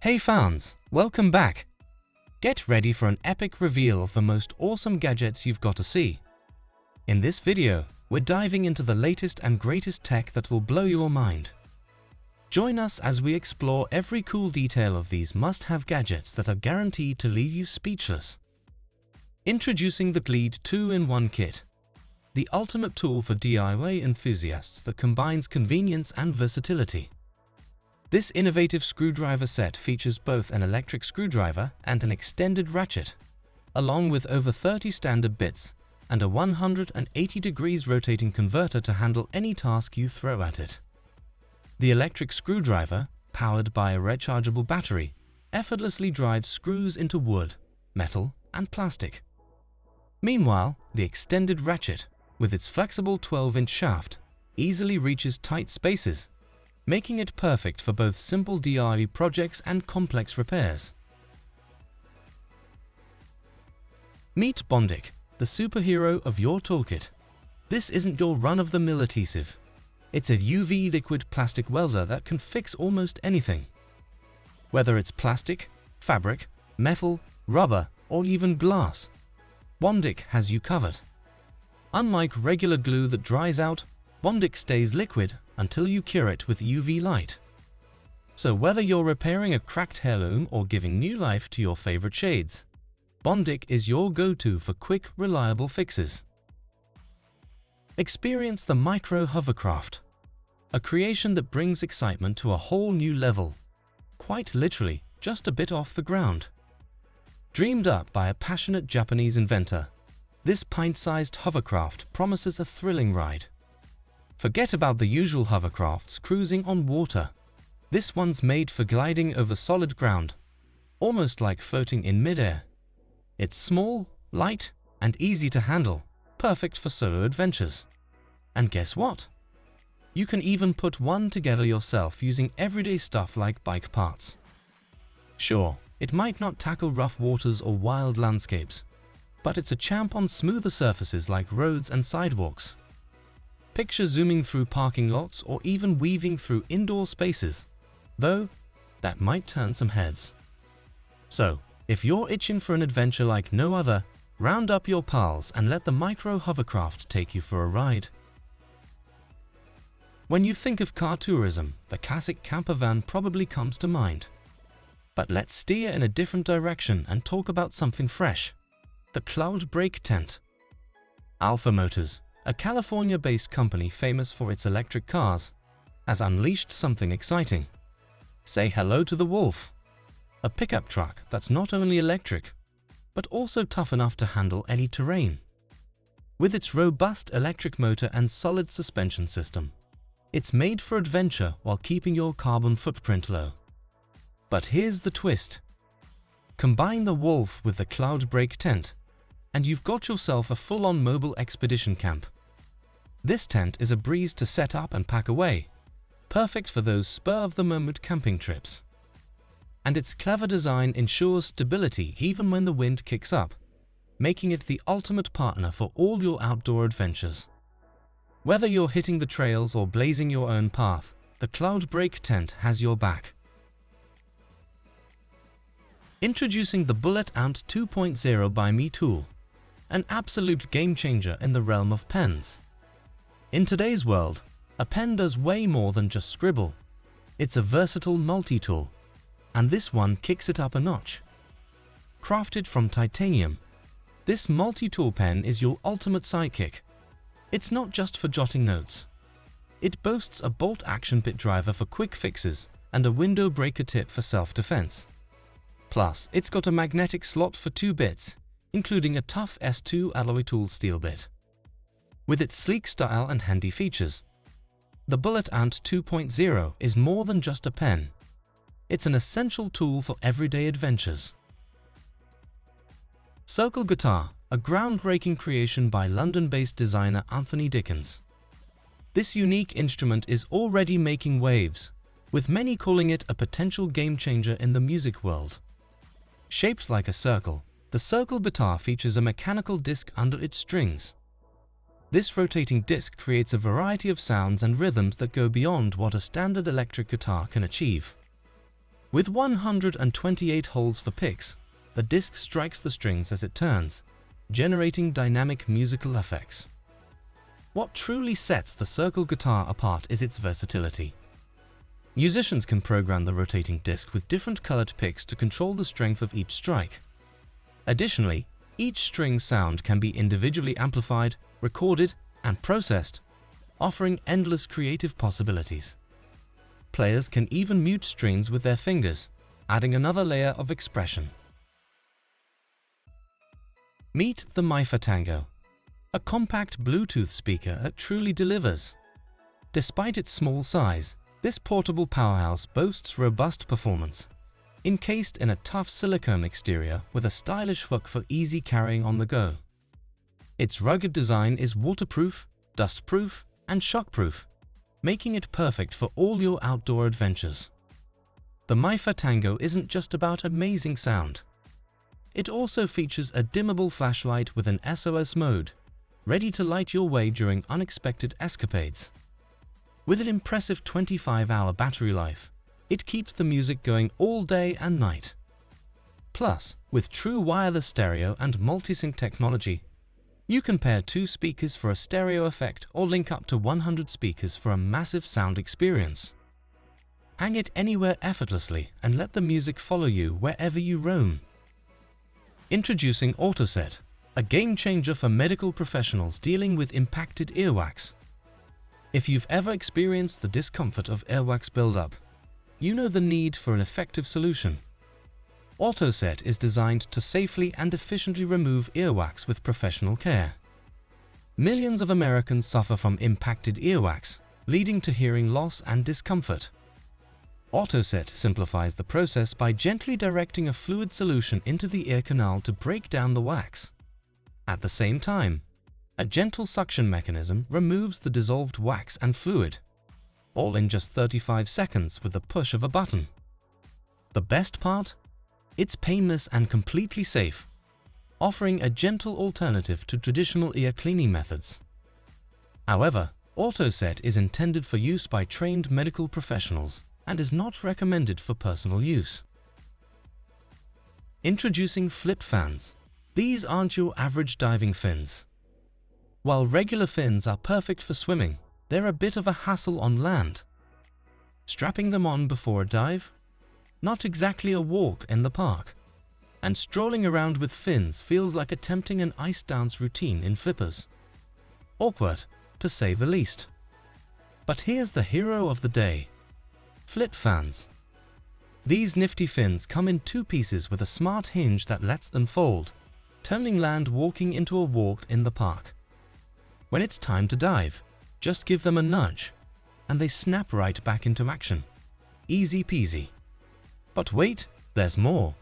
Hey fans, welcome back! Get ready for an epic reveal of the most awesome gadgets you've got to see. In this video, we're diving into the latest and greatest tech that will blow your mind. Join us as we explore every cool detail of these must-have gadgets that are guaranteed to leave you speechless. Introducing the Gleed 2-in-1 Kit, the ultimate tool for DIY enthusiasts that combines convenience and versatility. This innovative screwdriver set features both an electric screwdriver and an extended ratchet, along with over 30 standard bits and a 180 degrees rotating converter to handle any task you throw at it. The electric screwdriver, powered by a rechargeable battery, effortlessly drives screws into wood, metal, and plastic. Meanwhile, the extended ratchet, with its flexible 12-inch shaft, easily reaches tight spaces, making it perfect for both simple DIY projects and complex repairs. Meet Bondic, the superhero of your toolkit. This isn't your run-of-the-mill adhesive. It's a UV liquid plastic welder that can fix almost anything. Whether it's plastic, fabric, metal, rubber, or even glass, Bondic has you covered. Unlike regular glue that dries out, Bondic stays liquid until you cure it with UV light. So whether you're repairing a cracked heirloom or giving new life to your favorite shades, Bondic is your go-to for quick, reliable fixes. Experience the Micro Hovercraft, a creation that brings excitement to a whole new level, quite literally just a bit off the ground. Dreamed up by a passionate Japanese inventor, this pint-sized hovercraft promises a thrilling ride. Forget about the usual hovercrafts cruising on water. This one's made for gliding over solid ground, almost like floating in midair. It's small, light, and easy to handle, perfect for solo adventures. And guess what? You can even put one together yourself using everyday stuff like bike parts. Sure, it might not tackle rough waters or wild landscapes, but it's a champ on smoother surfaces like roads and sidewalks. Picture zooming through parking lots or even weaving through indoor spaces, though that might turn some heads. So, if you're itching for an adventure like no other, round up your pals and let the Micro Hovercraft take you for a ride. When you think of car tourism, the classic camper van probably comes to mind. But let's steer in a different direction and talk about something fresh: the Cloudbreak Tent. Alpha Motors, a California-based company famous for its electric cars, has unleashed something exciting. Say hello to the Wolf, a pickup truck that's not only electric, but also tough enough to handle any terrain. With its robust electric motor and solid suspension system, it's made for adventure while keeping your carbon footprint low. But here's the twist. Combine the Wolf with the Cloudbreak Tent, and you've got yourself a full-on mobile expedition camp. This tent is a breeze to set up and pack away, perfect for those spur-of-the-moment camping trips. And its clever design ensures stability even when the wind kicks up, making it the ultimate partner for all your outdoor adventures. Whether you're hitting the trails or blazing your own path, the Cloudbreak Tent has your back. Introducing the Bullet Ant 2.0 by Me tool, an absolute game-changer in the realm of pens. In today's world, a pen does way more than just scribble. It's a versatile multi-tool, and this one kicks it up a notch. Crafted from titanium, this multi-tool pen is your ultimate sidekick. It's not just for jotting notes. It boasts a bolt-action bit driver for quick fixes and a window breaker tip for self-defense. Plus, it's got a magnetic slot for 2 bits, including a tough S2 alloy tool steel bit. With its sleek style and handy features, the Bullet Ant 2.0 is more than just a pen. It's an essential tool for everyday adventures. Circle Guitar, a groundbreaking creation by London-based designer Anthony Dickens. This unique instrument is already making waves, with many calling it a potential game-changer in the music world. Shaped like a circle, the Circle Guitar features a mechanical disc under its strings. This rotating disc creates a variety of sounds and rhythms that go beyond what a standard electric guitar can achieve. With 128 holes for picks, the disc strikes the strings as it turns, generating dynamic musical effects. What truly sets the circle guitar apart is its versatility. Musicians can program the rotating disc with different colored picks to control the strength of each strike. Additionally, each string sound can be individually amplified, recorded, and processed, offering endless creative possibilities. Players can even mute strings with their fingers, adding another layer of expression. Meet the MIFA Tango, a compact Bluetooth speaker that truly delivers. Despite its small size, this portable powerhouse boasts robust performance, encased in a tough silicone exterior with a stylish hook for easy carrying on the go. Its rugged design is waterproof, dustproof, and shockproof, making it perfect for all your outdoor adventures. The MIFA Tango isn't just about amazing sound. It also features a dimmable flashlight with an SOS mode, ready to light your way during unexpected escapades. With an impressive 25-hour battery life, it keeps the music going all day and night. Plus, with true wireless stereo and multi-sync technology, you can pair 2 speakers for a stereo effect or link up to 100 speakers for a massive sound experience. Hang it anywhere effortlessly and let the music follow you wherever you roam. Introducing AutoSet, a game changer for medical professionals dealing with impacted earwax. If you've ever experienced the discomfort of earwax buildup, you know the need for an effective solution. AutoSet is designed to safely and efficiently remove earwax with professional care. Millions of Americans suffer from impacted earwax, leading to hearing loss and discomfort. AutoSet simplifies the process by gently directing a fluid solution into the ear canal to break down the wax. At the same time, a gentle suction mechanism removes the dissolved wax and fluid, all in just 35 seconds with the push of a button. The best part? It's painless and completely safe, offering a gentle alternative to traditional ear cleaning methods. However, AutoSet is intended for use by trained medical professionals and is not recommended for personal use. Introducing flip fans. These aren't your average diving fins. While regular fins are perfect for swimming, they're a bit of a hassle on land. Strapping them on before a dive? Not exactly a walk in the park. And strolling around with fins feels like attempting an ice dance routine in flippers. Awkward, to say the least. But here's the hero of the day. Flip fans. These nifty fins come in 2 pieces with a smart hinge that lets them fold, turning land walking into a walk in the park. When it's time to dive, just give them a nudge, and they snap right back into action. Easy peasy. But wait, there's more.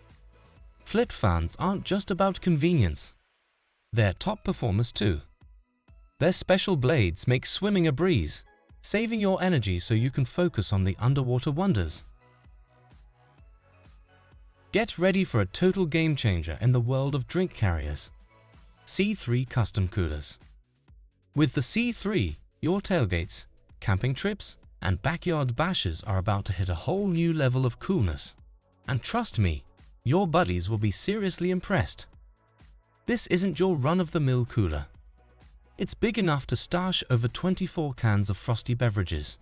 Flip fans aren't just about convenience. They're top performers too. Their special blades make swimming a breeze, saving your energy so you can focus on the underwater wonders. Get ready for a total game changer in the world of drink carriers. C3 Custom Coolers. With the C3, your tailgates, camping trips, and backyard bashes are about to hit a whole new level of coolness. And trust me, your buddies will be seriously impressed. This isn't your run-of-the-mill cooler. It's big enough to stash over 24 cans of frosty beverages,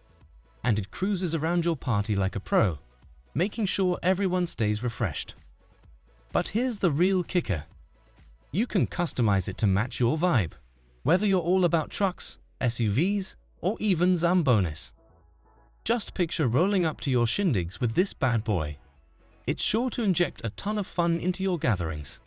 and it cruises around your party like a pro, making sure everyone stays refreshed. But here's the real kicker. You can customize it to match your vibe, whether you're all about trucks, SUVs, or even Zambonis. Just picture rolling up to your shindigs with this bad boy. It's sure to inject a ton of fun into your gatherings.